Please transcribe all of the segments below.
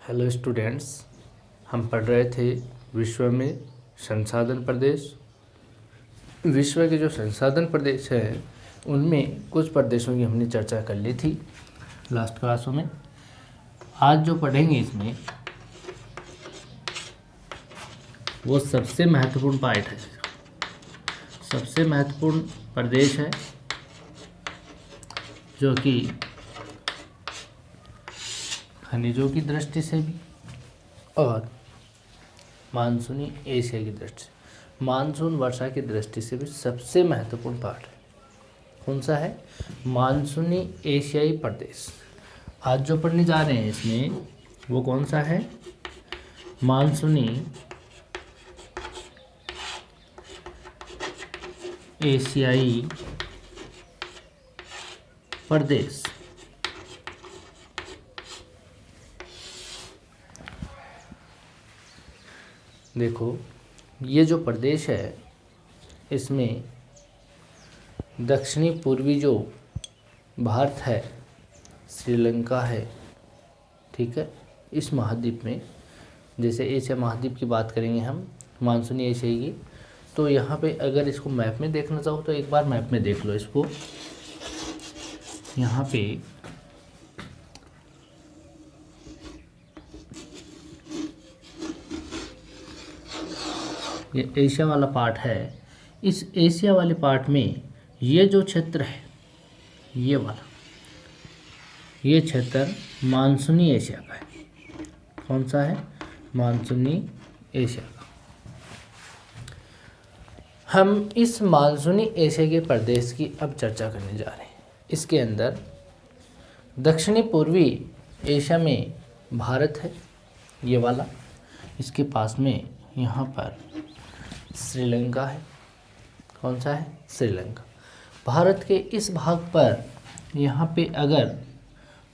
Hello students, हम पढ़ रहे थे विश्व में संसाधन प्रदेश। विश्व के जो संसाधन प्रदेश हैं उनमें कुछ प्रदेशों की हमने चर्चा कर ली थी लास्ट क्लासों में। आज जो पढ़ेंगे इसमें वो सबसे महत्वपूर्ण पार्ट है, सबसे महत्वपूर्ण प्रदेश है जो कि खनिजों की दृष्टि से भी और मानसूनी एशिया की दृष्टि से, मानसून वर्षा की दृष्टि से भी सबसे महत्वपूर्ण पार्ट है। कौन सा है? मानसूनी एशियाई प्रदेश। आज जो पढ़ने जा रहे हैं इसमें वो कौन सा है? मानसूनी एशियाई प्रदेश। देखो, ये जो प्रदेश है इसमें दक्षिणी पूर्वी जो भारत है, श्रीलंका है, ठीक है। इस महाद्वीप में, जैसे एशिया महाद्वीप की बात करेंगे हम मानसूनी एशिया की, तो यहाँ पे अगर इसको मैप में देखना चाहो तो एक बार मैप में देख लो इसको। यहाँ पे ये एशिया वाला पार्ट है। इस एशिया वाले पार्ट में ये जो क्षेत्र है, ये वाला, ये क्षेत्र मानसूनी एशिया का है। कौन सा है? मानसूनी एशिया का। हम इस मानसूनी एशिया के प्रदेश की अब चर्चा करने जा रहे हैं। इसके अंदर दक्षिणी पूर्वी एशिया में भारत है, ये वाला। इसके पास में यहाँ पर श्रीलंका है। कौन सा है? श्रीलंका। भारत के इस भाग पर यहाँ पे अगर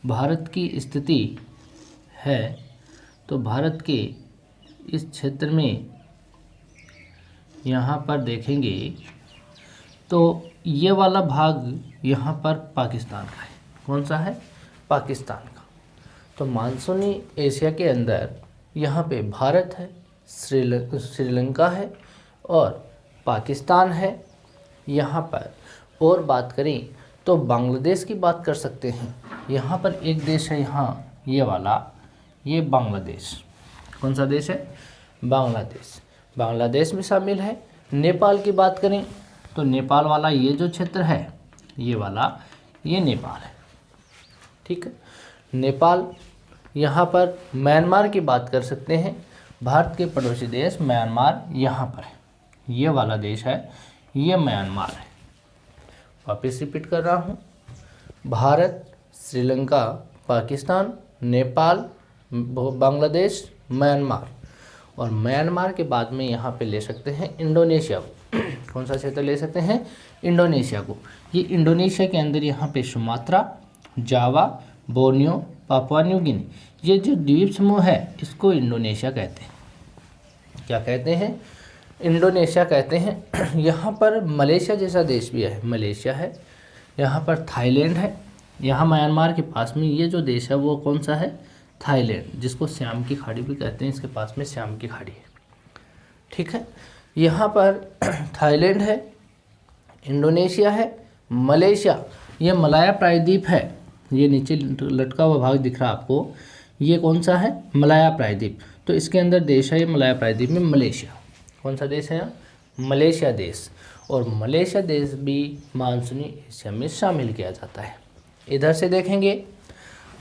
भारत की स्थिति है तो भारत के इस क्षेत्र में यहाँ पर देखेंगे तो ये वाला भाग यहाँ पर पाकिस्तान का है। कौन सा है? पाकिस्तान का। तो मानसूनी एशिया के अंदर यहाँ पे भारत है, श्रीलंका है और पाकिस्तान है यहाँ पर। और बात करें तो बांग्लादेश की बात कर सकते हैं। यहाँ पर एक देश है, यहाँ ये वाला, ये बांग्लादेश। कौन सा देश है? बांग्लादेश। बांग्लादेश में शामिल है। नेपाल की बात करें तो नेपाल वाला ये जो क्षेत्र है, ये वाला, ये नेपाल है, ठीक है। नेपाल। यहाँ पर म्यांमार की बात कर सकते हैं। भारत के पड़ोसी देश म्यांमार यहाँ पर है, ये वाला देश है, ये म्यांमार है। वापस रिपीट कर रहा हूँ, भारत, श्रीलंका, पाकिस्तान, नेपाल, बांग्लादेश, म्यांमार। और म्यांमार के बाद में यहाँ पे ले सकते हैं इंडोनेशिया को। कौन सा क्षेत्र ले सकते हैं? इंडोनेशिया को। ये इंडोनेशिया के अंदर यहाँ पे सुमात्रा, जावा, बोर्नियो, पापुआ न्यू गिनी, ये जो द्वीप समूह है इसको इंडोनेशिया कहते हैं। क्या कहते हैं? इंडोनेशिया कहते हैं। यहाँ पर मलेशिया जैसा देश भी है, मलेशिया है। यहाँ पर थाईलैंड है। यहाँ म्यांमार के पास में ये जो देश है वो कौन सा है? थाईलैंड, जिसको श्याम की खाड़ी भी कहते हैं। इसके पास में श्याम की खाड़ी है, ठीक है। यहाँ पर थाईलैंड है, इंडोनेशिया है, मलेशिया, ये मलाया प्रायद्वीप है। ये नीचे लटका हुआ भाग दिख रहा है आपको, ये कौन सा है? मलाया प्रायद्वीप। तो इसके अंदर देश है ये मलाया प्रायद्वीप में मलेशिया। कौन सा देश है? मलेशिया देश। और मलेशिया देश भी मानसूनी एशिया में शामिल किया जाता है। इधर से देखेंगे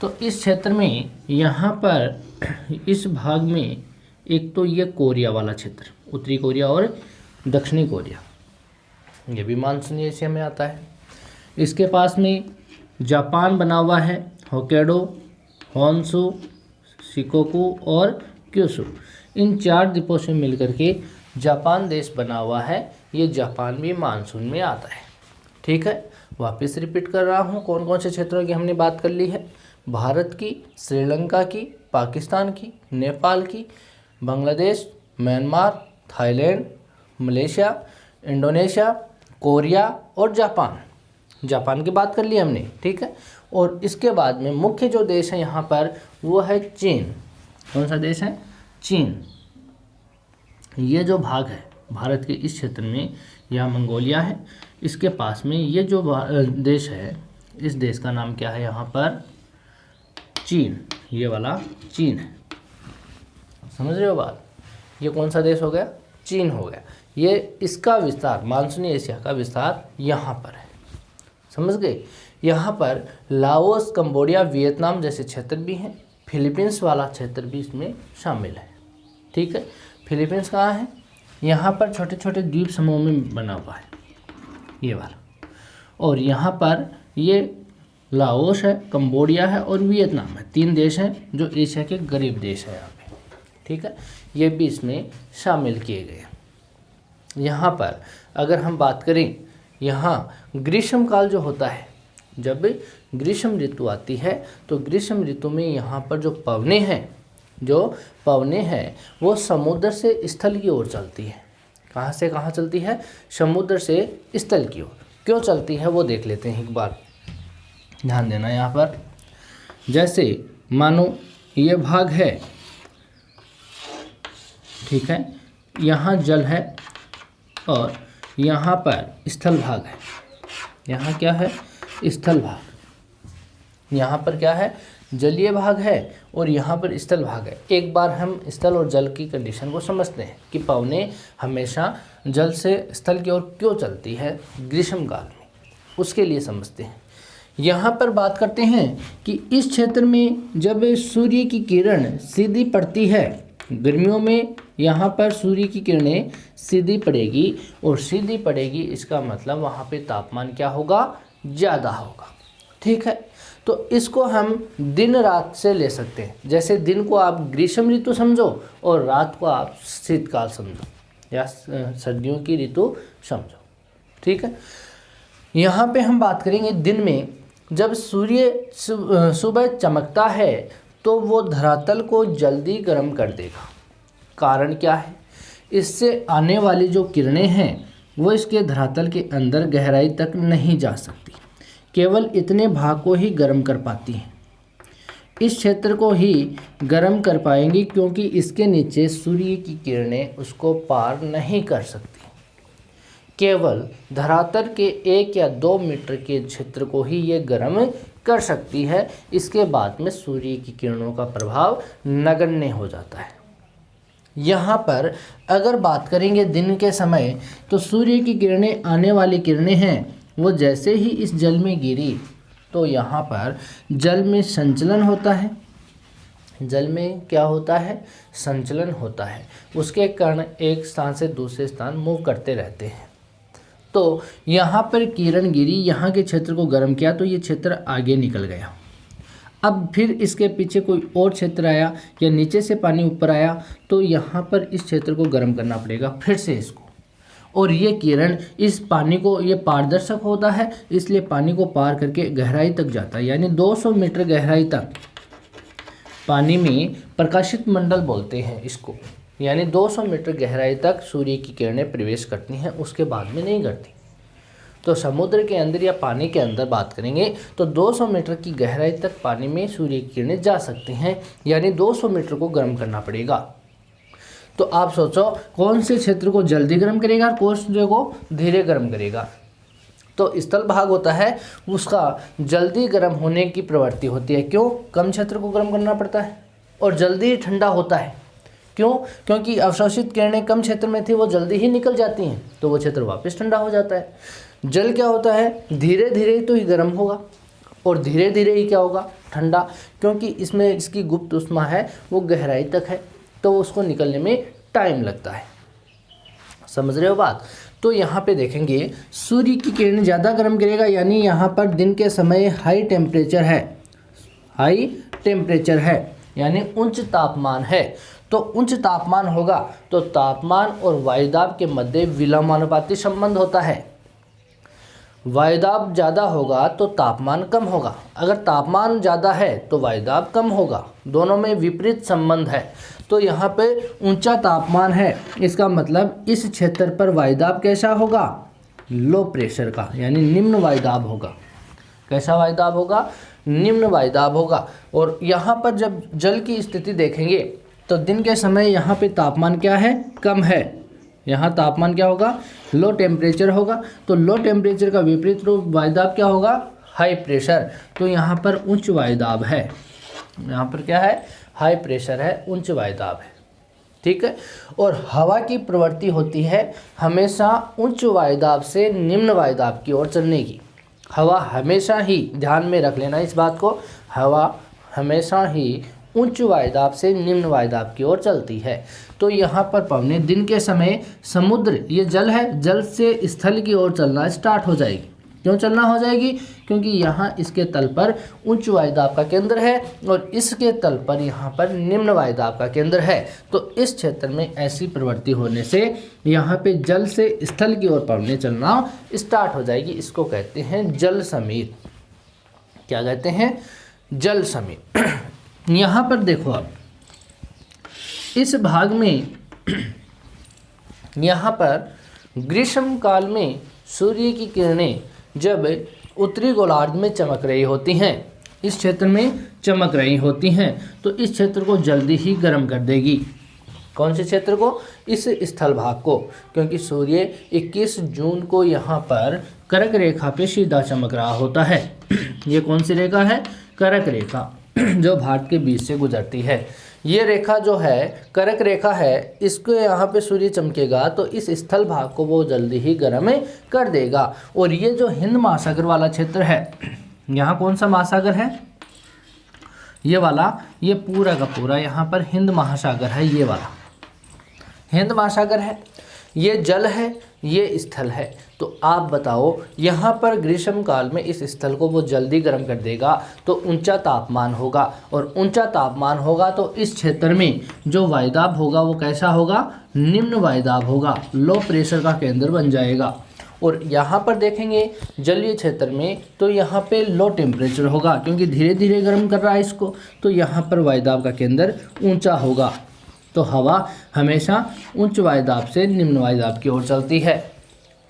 तो इस क्षेत्र में यहाँ पर इस भाग में एक तो ये कोरिया वाला क्षेत्र, उत्तरी कोरिया और दक्षिणी कोरिया, ये भी मानसूनी एशिया में आता है। इसके पास में जापान बना हुआ है, होक्काइडो, होन्शु, शिकोकू और क्यूशू, इन 4 द्वीपों से मिलकर के जापान देश बना हुआ है। ये जापान भी मानसून में आता है, ठीक है। वापस रिपीट कर रहा हूँ, कौन कौन से क्षेत्रों की हमने बात कर ली है? भारत की, श्रीलंका की, पाकिस्तान की, नेपाल की, Bangladesh, Myanmar, Thailand, Malaysia, Indonesia, Korea और जापान। जापान की बात कर ली हमने, ठीक है। और इसके बाद में मुख्य जो देश है यहाँ पर वो है चीन। कौन सा देश है? चीन। ये जो भाग है भारत के इस क्षेत्र में, यह मंगोलिया है, इसके पास में ये जो देश है, इस देश का नाम क्या है यहाँ पर? चीन। ये वाला चीन है, समझ रहे हो बात? ये कौन सा देश हो गया? चीन हो गया। ये इसका विस्तार, मानसूनी एशिया का विस्तार यहाँ पर है, समझ गए? यहाँ पर लाओस, कंबोडिया, वियतनाम जैसे क्षेत्र भी हैं, फिलीपींस वाला क्षेत्र भी इसमें शामिल है। ठीक है, फिलीपींस कहाँ है? यहाँ पर छोटे छोटे द्वीप समूह में बना हुआ है ये वाला, और यहाँ पर ये लाओस है, कंबोडिया है और वियतनाम है। 3 देश हैं जो एशिया के गरीब देश हैं यहाँ पे। ठीक है, ये भी इसमें शामिल किए गए। यहाँ पर अगर हम बात करें, यहाँ ग्रीष्म काल जो होता है, जब ग्रीष्म ऋतु आती है तो ग्रीष्म ऋतु में यहाँ पर जो पवनें हैं वो समुद्र से स्थल की ओर चलती है। कहाँ से कहाँ चलती है? समुद्र से स्थल की ओर। क्यों चलती है वो देख लेते हैं एक बार, ध्यान देना यहाँ पर। जैसे मानो ये भाग है, ठीक है, यहाँ जल है और यहाँ पर स्थल भाग है। यहाँ क्या है? स्थल भाग। यहाँ पर क्या है? जलीय भाग है और यहाँ पर स्थल भाग है। एक बार हम स्थल और जल की कंडीशन को समझते हैं कि पवनें हमेशा जल से स्थल की ओर क्यों चलती है ग्रीष्म काल में, उसके लिए समझते हैं। यहाँ पर बात करते हैं कि इस क्षेत्र में जब सूर्य की किरण सीधी पड़ती है, गर्मियों में यहाँ पर सूर्य की किरणें सीधी पड़ेगी, और सीधी पड़ेगी इसका मतलब वहाँ पे तापमान क्या होगा? ज़्यादा होगा। ठीक है, तो इसको हम दिन रात से ले सकते हैं। जैसे दिन को आप ग्रीष्म ऋतु समझो और रात को आप शीतकाल समझो या सर्दियों की ऋतु समझो। ठीक है, यहाँ पे हम बात करेंगे दिन में जब सूर्य सुबह चमकता है तो वो धरातल को जल्दी गर्म कर देगा। कारण क्या है? इससे आने वाली जो किरणें हैं वो इसके धरातल के अंदर गहराई तक नहीं जा सकती, केवल इतने भाग को ही गर्म कर पाती हैं। इस क्षेत्र को ही गर्म कर पाएंगी क्योंकि इसके नीचे सूर्य की किरणें उसको पार नहीं कर सकती। केवल धरातल के 1 या 2 मीटर के क्षेत्र को ही ये गर्म कर सकती है। इसके बाद में सूर्य की किरणों का प्रभाव नगण्य हो जाता है। यहाँ पर अगर बात करेंगे दिन के समय, तो सूर्य की किरणें, आने वाली किरणें हैं, वो जैसे ही इस जल में गिरी तो यहाँ पर जल में संचलन होता है। जल में क्या होता है? संचलन होता है। उसके कारण एक स्थान से दूसरे स्थान मूव करते रहते हैं। तो यहाँ पर किरण गिरी, यहाँ के क्षेत्र को गर्म किया तो ये क्षेत्र आगे निकल गया। अब फिर इसके पीछे कोई और क्षेत्र आया या नीचे से पानी ऊपर आया तो यहाँ पर इस क्षेत्र को गर्म करना पड़ेगा फिर से इसको, और ये किरण इस पानी को, ये पारदर्शक होता है इसलिए पानी को पार करके गहराई तक जाता है, यानी 200 मीटर गहराई तक पानी में प्रकाशित मंडल बोलते हैं इसको, यानी 200 मीटर गहराई तक सूर्य की किरणें प्रवेश करती हैं, उसके बाद में नहीं करती। तो समुद्र के अंदर या पानी के अंदर बात करेंगे तो 200 मीटर की गहराई तक पानी में सूर्य की किरणें जा सकती हैं, यानी 200 मीटर को गर्म करना पड़ेगा। तो आप सोचो कौन से क्षेत्र को जल्दी गर्म करेगा और कौन से को धीरे गर्म करेगा। तो स्थल भाग होता है उसका जल्दी गर्म होने की प्रवृत्ति होती है। क्यों? कम क्षेत्र को गर्म करना पड़ता है और जल्दी ठंडा होता है। क्यों? क्योंकि अवशोषित किरणें कम क्षेत्र में थी, वो जल्दी ही निकल जाती हैं तो वो क्षेत्र वापस ठंडा हो जाता है। जल क्या होता है? धीरे धीरे तो ही गर्म होगा और धीरे धीरे ही क्या होगा? ठंडा, क्योंकि इसमें इसकी गुप्त ऊष्मा है वो गहराई तक है तो उसको निकलने में टाइम लगता है। समझ रहे हो बात? तो यहाँ पे देखेंगे सूर्य की किरण ज़्यादा गर्म करेगा, यानी यहाँ पर दिन के समय हाई टेम्परेचर है, यानी उच्च तापमान है। तो उच्च तापमान होगा तो तापमान और वायुदाब के मध्य विलोमानुपाती संबंध होता है। वायुदाब ज़्यादा होगा तो तापमान कम होगा, अगर तापमान ज़्यादा है तो वायुदाब कम होगा, दोनों में विपरीत संबंध है। तो यहाँ पे ऊंचा तापमान है, इसका मतलब इस क्षेत्र पर वायुदाब कैसा होगा? लो प्रेशर का, यानी निम्न वायुदाब होगा। कैसा वायुदाब होगा? निम्न वायुदाब होगा। और यहाँ पर जब जल की स्थिति देखेंगे तो दिन के समय यहाँ पे तापमान क्या है, कम है। यहाँ तापमान क्या होगा, लो टेम्परेचर होगा। तो लो टेम्परेचर का विपरीत रूप वायुदाब क्या होगा, हाई प्रेशर। तो यहाँ पर उच्च वायुदाब है, यहाँ पर क्या है, हाई प्रेशर है, उच्च वायुदाब है। ठीक है। और हवा की प्रवृत्ति होती है हमेशा उच्च वायुदाब से निम्न वायुदाब की ओर चलने की। हवा हमेशा ही, ध्यान में रख लेना इस बात को, हवा हमेशा ही उच्च वायुदाब से निम्न वायुदाब की ओर चलती है। तो यहाँ पर पवनें दिन के समय समुद्र, ये जल है, जल से स्थल की ओर चलना स्टार्ट हो जाएगी। क्यों चलना हो जाएगी, क्योंकि यहाँ इसके तल पर उच्च वायुदाब का केंद्र है और इसके तल पर यहाँ पर निम्न वायुदाब का केंद्र है। तो इस क्षेत्र में ऐसी प्रवृत्ति होने से यहाँ पे जल से स्थल की ओर पवनें चलना स्टार्ट हो जाएगी। इसको कहते हैं जल समीर। क्या कहते हैं, जल समीर। यहाँ पर देखो आप इस भाग में, यहाँ पर ग्रीष्म काल में सूर्य की किरणें जब उत्तरी गोलार्ध में चमक रही होती हैं, इस क्षेत्र में चमक रही होती हैं, तो इस क्षेत्र को जल्दी ही गर्म कर देगी। कौन से क्षेत्र को, इस स्थल भाग को, क्योंकि सूर्य 21 जून को यहाँ पर कर्क रेखा पे सीधा चमक रहा होता है। ये कौन सी रेखा है, कर्क रेखा, जो भारत के बीच से गुजरती है। ये रेखा जो है कर्क रेखा है, इसको यहाँ पे सूर्य चमकेगा तो इस स्थल भाग को वो जल्दी ही गर्म कर देगा। और ये जो हिंद महासागर वाला क्षेत्र है, यहाँ कौन सा महासागर है, ये वाला, ये पूरा का पूरा यहाँ पर हिंद महासागर है। ये वाला हिंद महासागर है, ये जल है, ये स्थल है। तो आप बताओ यहाँ पर ग्रीष्म काल में इस स्थल को वो जल्दी गर्म कर देगा तो ऊंचा तापमान होगा, और ऊंचा तापमान होगा तो इस क्षेत्र में जो वायुदाब होगा वो कैसा होगा, निम्न वायुदाब होगा, लो प्रेशर का केंद्र बन जाएगा। और यहाँ पर देखेंगे जलीय क्षेत्र में तो यहाँ पे लो टेम्परेचर होगा, क्योंकि धीरे धीरे गर्म कर रहा है इसको, तो यहाँ पर वायुदाब का केंद्र ऊंचा होगा। तो हवा हमेशा उच्च वायुदाब से निम्न वायुदाब की ओर चलती है।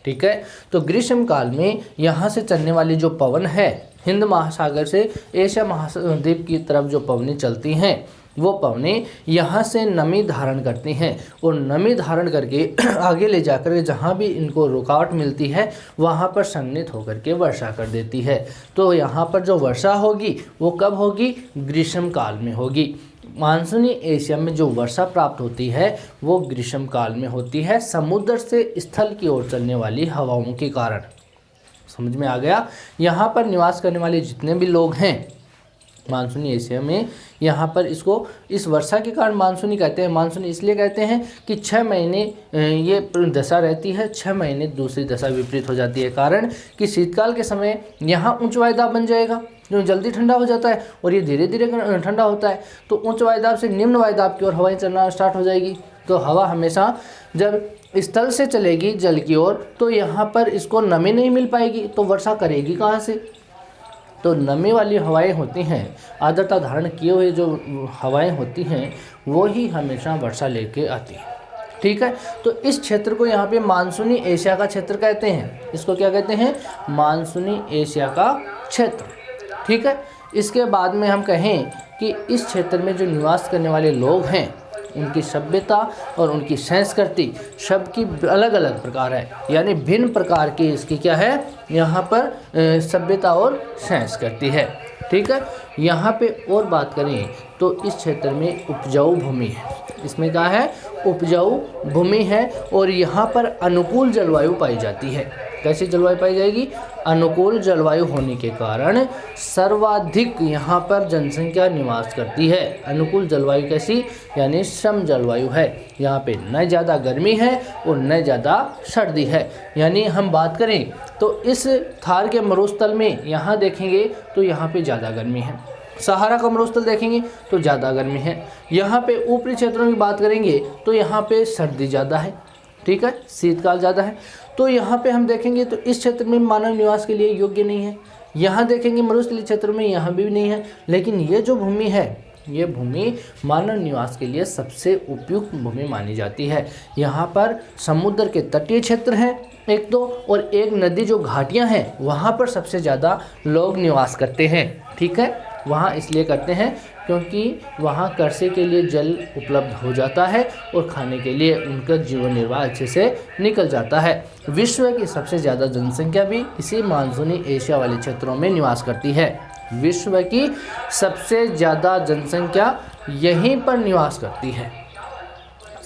ठीक है। तो ग्रीष्म काल में यहाँ से चलने वाली जो पवन है, हिंद महासागर से एशिया महाद्वीप की तरफ जो पवनें चलती हैं, वो पवनें यहाँ से नमी धारण करती हैं, और नमी धारण करके आगे ले जाकर जहाँ भी इनको रुकावट मिलती है वहाँ पर संघनित होकर के वर्षा कर देती है। तो यहाँ पर जो वर्षा होगी वो कब होगी, ग्रीष्म काल में होगी। मानसूनी एशिया में जो वर्षा प्राप्त होती है वो ग्रीष्म काल में होती है, समुद्र से स्थल की ओर चलने वाली हवाओं के कारण। समझ में आ गया। यहाँ पर निवास करने वाले जितने भी लोग हैं मानसूनी एशिया में, यहाँ पर इसको, इस वर्षा के कारण मानसूनी कहते हैं। मानसूनी इसलिए कहते हैं कि 6 महीने ये दशा रहती है, 6 महीने दूसरी दशा विपरीत हो जाती है। कारण कि शीतकाल के समय यहाँ उच्च वायुदाब बन जाएगा जो जल्दी ठंडा हो जाता है, और ये धीरे धीरे ठंडा होता है, तो उच्च वायुदाब से निम्न वायुदाब की ओर हवाएं चलना स्टार्ट हो जाएगी। तो हवा हमेशा जब स्थल से चलेगी जल की ओर तो यहाँ पर इसको नमी नहीं मिल पाएगी, तो वर्षा करेगी कहाँ से। तो नमी वाली हवाएं होती हैं, आर्द्रता धारण किए हुए जो हवाएं होती हैं वो ही हमेशा वर्षा लेके आती है। ठीक है। तो इस क्षेत्र को यहाँ पे मानसूनी एशिया का क्षेत्र कहते हैं। इसको क्या कहते हैं, मानसूनी एशिया का क्षेत्र। ठीक है। इसके बाद में हम कहें कि इस क्षेत्र में जो निवास करने वाले लोग हैं उनकी सभ्यता और उनकी संस्कृति सबकी अलग अलग प्रकार है, यानी भिन्न प्रकार की इसकी क्या है, यहाँ पर सभ्यता और संस्कृति है। ठीक है। यहाँ पे और बात करें तो इस क्षेत्र में उपजाऊ भूमि है। इसमें क्या है, उपजाऊ भूमि है, और यहाँ पर अनुकूल जलवायु पाई जाती है। कैसी जलवायु पाई जाएगी, अनुकूल जलवायु होने के कारण सर्वाधिक यहाँ पर जनसंख्या निवास करती है। अनुकूल जलवायु कैसी, यानी सम जलवायु है। यहाँ पे न ज़्यादा गर्मी है और न ज़्यादा सर्दी है। यानी हम बात करें तो इस थार के मरुस्थल में यहाँ देखेंगे तो यहाँ पे ज़्यादा गर्मी है, सहारा का मरुस्थल देखेंगे तो ज़्यादा गर्मी है। यहाँ पे ऊपरी क्षेत्रों की बात करेंगे तो यहाँ पे सर्दी ज़्यादा है। ठीक है, शीतकाल ज़्यादा है। तो यहाँ पे हम देखेंगे तो इस क्षेत्र में मानव निवास के लिए योग्य नहीं है। यहाँ देखेंगे मरुस्थलीय क्षेत्र में, यहाँ भी नहीं है। लेकिन ये जो भूमि है ये भूमि मानव निवास के लिए सबसे उपयुक्त भूमि मानी जाती है। यहाँ पर समुद्र के तटीय क्षेत्र हैं एक तो, और एक नदी जो घाटियाँ हैं वहाँ पर सबसे ज़्यादा लोग निवास करते हैं। ठीक है, वहाँ इसलिए करते हैं क्योंकि वहाँ कृषि के लिए जल उपलब्ध हो जाता है और खाने के लिए उनका जीवन निर्वाह अच्छे से निकल जाता है। विश्व की सबसे ज़्यादा जनसंख्या भी इसी मानसूनी एशिया वाले क्षेत्रों में निवास करती है। विश्व की सबसे ज़्यादा जनसंख्या यहीं पर निवास करती है।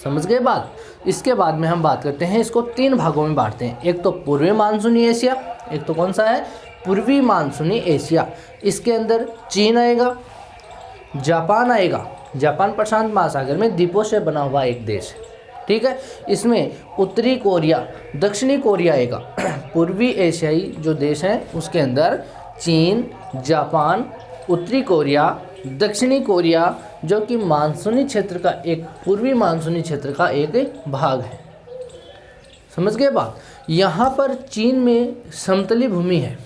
समझ गए बात। इसके बाद में हम बात करते हैं, इसको 3 भागों में बांटते हैं। एक तो पूर्वी मानसूनी एशिया, एक तो कौन सा है, पूर्वी मानसूनी एशिया। इसके अंदर चीन आएगा, जापान आएगा। जापान प्रशांत महासागर में द्वीपों से बना हुआ एक देश है। ठीक है, इसमें उत्तरी कोरिया, दक्षिणी कोरिया आएगा। पूर्वी एशियाई जो देश हैं उसके अंदर चीन, जापान, उत्तरी कोरिया, दक्षिणी कोरिया, जो कि मानसूनी क्षेत्र का एक, पूर्वी मानसूनी क्षेत्र का एक भाग है। समझ गए बात। यहाँ पर चीन में समतली भूमि है।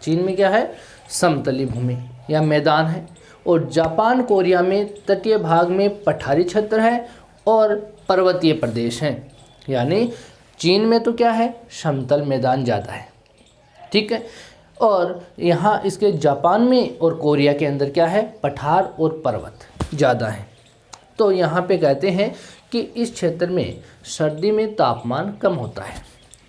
चीन में क्या है, समतली भूमि या मैदान है। और जापान कोरिया में तटीय भाग में पठारी क्षेत्र है और पर्वतीय प्रदेश हैं। यानी चीन में तो क्या है, समतल मैदान ज़्यादा है। ठीक है, और यहाँ इसके जापान में और कोरिया के अंदर क्या है, पठार और पर्वत ज़्यादा है। तो यहाँ पे कहते हैं कि इस क्षेत्र में सर्दी में तापमान कम होता है।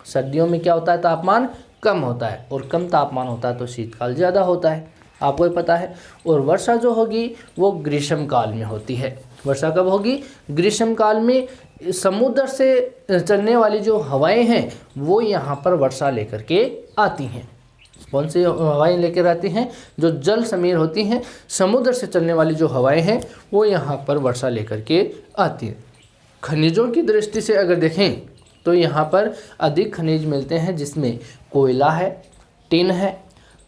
सर्दियों में क्या होता है, तापमान कम होता है, और कम तापमान होता है तो शीतकाल ज़्यादा होता है, आपको ही पता है। और वर्षा जो होगी वो ग्रीष्म काल में होती है। वर्षा कब होगी, ग्रीष्म काल में। समुद्र से चलने वाली जो हवाएं हैं वो यहाँ पर वर्षा लेकर के आती हैं। कौन सी हवाएं लेकर आती हैं, जो जल समीर होती हैं, समुद्र से चलने वाली जो हवाएं हैं वो यहाँ पर वर्षा लेकर के आती हैं। खनिजों की दृष्टि से अगर देखें तो यहाँ पर अधिक खनिज मिलते हैं, जिसमें कोयला है, टिन है,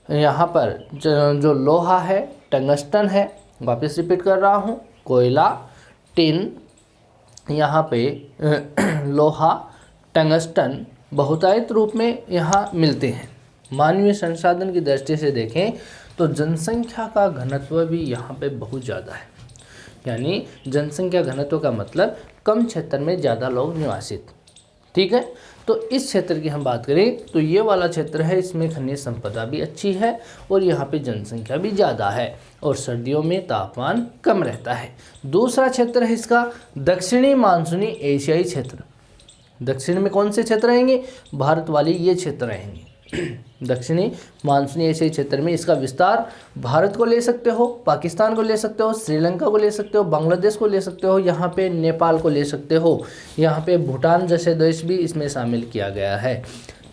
यहाँ पर जो लोहा है, टंगस्टन है। वापस रिपीट कर रहा हूँ, कोयला, टिन, यहाँ पे लोहा, टंगस्टन बहुतायत रूप में यहाँ मिलते हैं। मानवीय संसाधन की दृष्टि से देखें तो जनसंख्या का घनत्व भी यहाँ पे बहुत ज़्यादा है। यानी जनसंख्या घनत्व का मतलब कम क्षेत्र में ज़्यादा लोग निवासित। ठीक है, तो इस क्षेत्र की हम बात करें तो ये वाला क्षेत्र है, इसमें खनिज संपदा भी अच्छी है और यहाँ पे जनसंख्या भी ज़्यादा है और सर्दियों में तापमान कम रहता है। दूसरा क्षेत्र है इसका दक्षिणी मानसूनी एशियाई क्षेत्र। दक्षिण में कौन से क्षेत्र रहेंगे, भारत वाले ये क्षेत्र रहेंगे। दक्षिणी मानसूनी एशियाई क्षेत्र में इसका विस्तार भारत को ले सकते हो, पाकिस्तान को ले सकते हो, श्रीलंका को ले सकते हो, बांग्लादेश को ले सकते हो, यहाँ पे नेपाल को ले सकते हो, यहाँ पे भूटान जैसे देश भी इसमें शामिल किया गया है।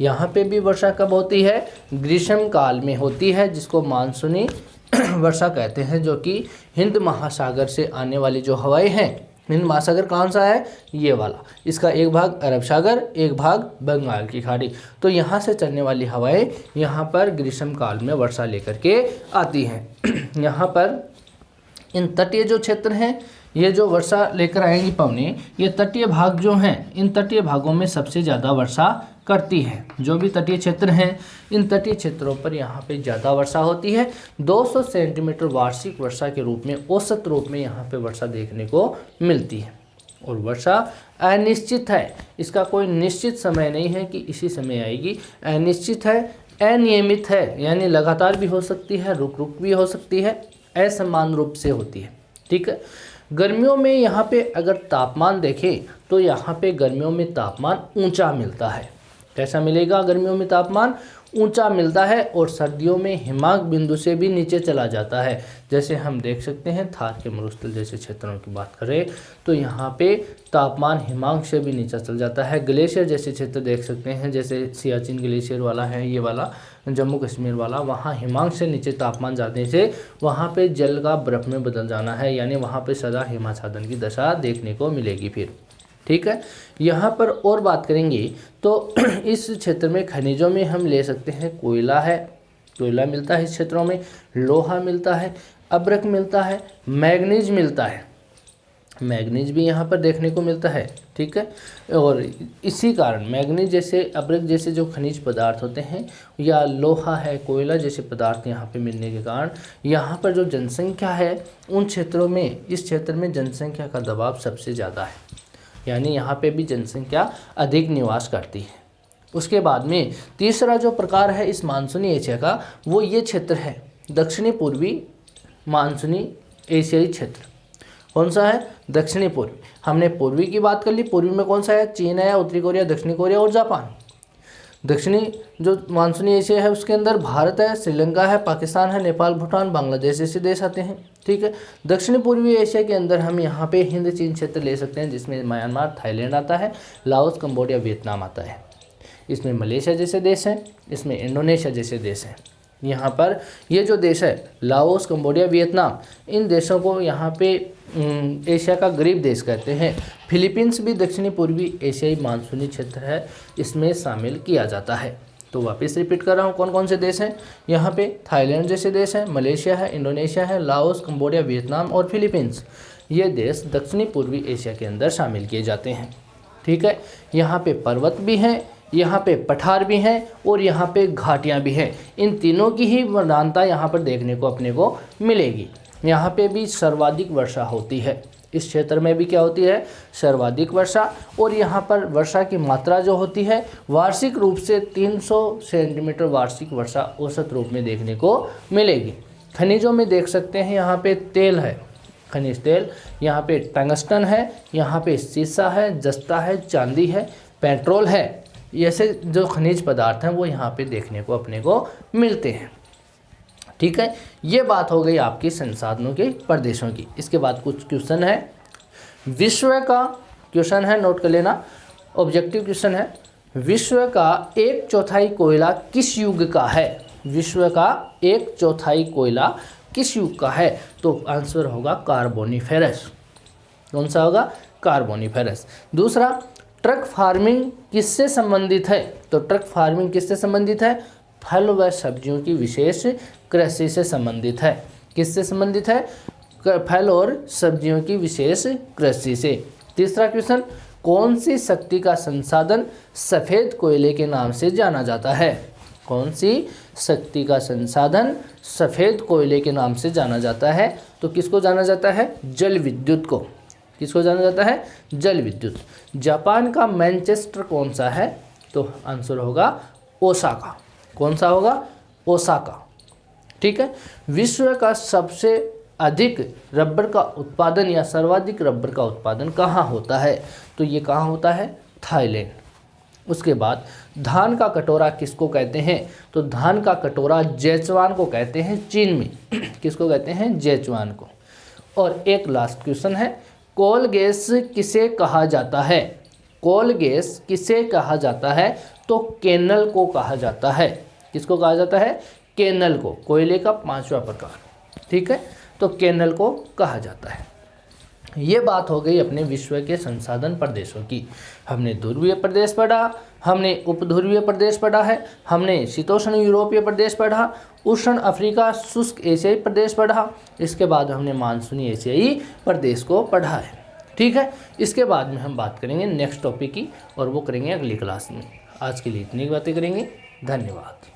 यहाँ पे भी वर्षा कब होती है, ग्रीष्म काल में होती है, जिसको मानसूनी वर्षा कहते हैं, जो कि हिंद महासागर से आने वाली जो हवाएं हैं। हिंद महासागर कौन सा है, ये वाला, इसका एक भाग अरब सागर, एक भाग बंगाल की खाड़ी। तो यहाँ से चलने वाली हवाएं यहाँ पर ग्रीष्म काल में वर्षा लेकर के आती हैं। यहाँ पर इन तटीय जो क्षेत्र हैं, ये जो वर्षा लेकर आएंगी पवनें, ये तटीय भाग जो हैं, इन तटीय भागों में सबसे ज़्यादा वर्षा करती है। जो भी तटीय क्षेत्र हैं, इन तटीय क्षेत्रों पर यहाँ पे ज़्यादा वर्षा होती है। 200 सेंटीमीटर वार्षिक वर्षा के रूप में, औसत रूप में यहाँ पे वर्षा देखने को मिलती है। और वर्षा अनिश्चित है, इसका कोई निश्चित समय नहीं है कि इसी समय आएगी। अनिश्चित है, अनियमित है, यानी लगातार भी हो सकती है, रुक रुक भी हो सकती है, असमान रूप से होती है। ठीक है, गर्मियों में यहाँ पे अगर तापमान देखें तो यहाँ पे गर्मियों में तापमान ऊंचा मिलता है। कैसा मिलेगा, गर्मियों में तापमान ऊंचा मिलता है और सर्दियों में हिमांक बिंदु से भी नीचे चला जाता है। जैसे हम देख सकते हैं थार के मरुस्थल जैसे क्षेत्रों की बात करें तो यहाँ पे तापमान हिमांक से भी नीचे चल जाता है। ग्लेशियर जैसे क्षेत्र देख सकते हैं, जैसे सियाचिन ग्लेशियर वाला है, ये वाला जम्मू कश्मीर वाला, वहाँ हिमांक से नीचे तापमान जाने से वहाँ पे जल का बर्फ़ में बदल जाना है, यानी वहाँ पे सदा हिमाच्छादन की दशा देखने को मिलेगी फिर। ठीक है, यहाँ पर और बात करेंगे तो इस क्षेत्र में खनिजों में हम ले सकते हैं, कोयला है, कोयला मिलता है इस क्षेत्रों में, लोहा मिलता है, अब्रक मिलता है, मैग्नीज मिलता है। मैग्नीज भी यहाँ पर देखने को मिलता है, ठीक है। और इसी कारण मैग्नीज जैसे अब्रक जैसे जो खनिज पदार्थ होते हैं या लोहा है, कोयला जैसे पदार्थ यहाँ पे मिलने के कारण यहाँ पर जो जनसंख्या है उन क्षेत्रों में, इस क्षेत्र में जनसंख्या का दबाव सबसे ज़्यादा है, यानी यहाँ पे भी जनसंख्या अधिक निवास करती है। उसके बाद में तीसरा जो प्रकार है इस मानसूनी एशिया का, वो ये क्षेत्र है दक्षिणी पूर्वी मानसूनी एशियाई क्षेत्र। कौन सा है? दक्षिणी पूर्वी। हमने पूर्वी की बात कर ली, पूर्वी में कौन सा है? चीन है, उत्तरी कोरिया, दक्षिणी कोरिया और जापान। दक्षिणी जो मानसूनी एशिया है उसके अंदर भारत है, श्रीलंका है, पाकिस्तान है, नेपाल, भूटान, बांग्लादेश जैसे देश आते हैं, ठीक है। दक्षिणी पूर्वी एशिया के अंदर हम यहाँ पे हिंद चीन क्षेत्र ले सकते हैं, जिसमें म्यांमार, थाईलैंड आता है, लाओस, कंबोडिया, वियतनाम आता है। इसमें मलेशिया जैसे देश हैं, इसमें इंडोनेशिया जैसे देश हैं। यहाँ पर ये जो देश है लाओस, कंबोडिया, वियतनाम, इन देशों को यहाँ पे एशिया का गरीब देश कहते हैं। फिलीपींस भी दक्षिणी पूर्वी एशियाई मानसूनी क्षेत्र है, इसमें शामिल किया जाता है। तो वापस रिपीट कर रहा हूँ, कौन कौन से देश हैं यहाँ पे? थाईलैंड जैसे देश हैं, मलेशिया है, इंडोनेशिया है, लाओस, कंबोडिया, वियतनाम और फिलीपींस। ये देश दक्षिणी पूर्वी एशिया के अंदर शामिल किए जाते हैं, ठीक है। यहाँ पे पर्वत भी हैं, यहाँ पे पठार भी हैं और यहाँ पे घाटियाँ भी हैं। इन तीनों की ही वरदानता यहाँ पर देखने को अपने को मिलेगी। यहाँ पे भी सर्वाधिक वर्षा होती है, इस क्षेत्र में भी क्या होती है? सर्वाधिक वर्षा। और यहाँ पर वर्षा की मात्रा जो होती है वार्षिक रूप से 300 सेंटीमीटर वार्षिक वर्षा औसत रूप में देखने को मिलेगी। खनिजों में देख सकते हैं यहाँ पे तेल है, खनिज तेल, यहाँ पे टंगस्टन है, यहाँ पे सीसा है, जस्ता है, चांदी है, पेट्रोल है। ऐसे जो खनिज पदार्थ हैं वो यहाँ पे देखने को अपने को मिलते हैं, ठीक है। ये बात हो गई आपकी संसाधनों के प्रदेशों की। इसके बाद कुछ क्वेश्चन है, विश्व का क्वेश्चन है, नोट कर लेना, ऑब्जेक्टिव क्वेश्चन है। विश्व का 1/4 कोयला किस युग का है? विश्व का 1/4 कोयला किस युग का है? तो आंसर होगा कार्बोनिफेरस। कौन सा होगा? कार्बोनिफेरस। दूसरा, ट्रक फार्मिंग किससे संबंधित है? तो ट्रक फार्मिंग किससे संबंधित है? फल व सब्जियों की विशेष कृषि से संबंधित है। किससे संबंधित है? फल और सब्जियों की विशेष कृषि से। तीसरा क्वेश्चन, कौन सी शक्ति का संसाधन सफ़ेद कोयले के नाम से जाना जाता है? कौन सी शक्ति का संसाधन सफ़ेद कोयले के नाम से जाना जाता है? तो किसको जाना जाता है? जल विद्युत को। किसको जाना जाता है? जल विद्युत। जापान का मैनचेस्टर कौन सा है? तो आंसर होगा ओसाका। कौन सा होगा? ओसाका, ठीक है। विश्व का सबसे अधिक रबर का उत्पादन या सर्वाधिक रबर का उत्पादन कहाँ होता है? तो ये कहाँ होता है? थाईलैंड। उसके बाद धान का कटोरा किसको कहते हैं? तो धान का कटोरा जेचुआन को कहते हैं चीन में। किसको कहते हैं? जेचुआन को। और एक लास्ट क्वेश्चन है, कोल गैस किसे कहा जाता है? कोल गैस किसे कहा जाता है? तो केनल को कहा जाता है। किसको कहा जाता है? केनल को। कोयले का 5वां प्रकार, ठीक है, तो केनल को कहा जाता है। ये बात हो गई अपने विश्व के संसाधन प्रदेशों की। हमने ध्रुवीय प्रदेश पढ़ा, हमने उपध्रुवीय प्रदेश पढ़ा है, हमने शीतोष्ण यूरोपीय प्रदेश पढ़ा, उष्ण अफ्रीका शुष्क एशियाई प्रदेश पढ़ा, इसके बाद हमने मानसूनी एशियाई प्रदेश को पढ़ा है, ठीक है। इसके बाद में हम बात करेंगे नेक्स्ट टॉपिक की, और वो करेंगे अगली क्लास में। आज के लिए इतनी बातें करेंगे। धन्यवाद।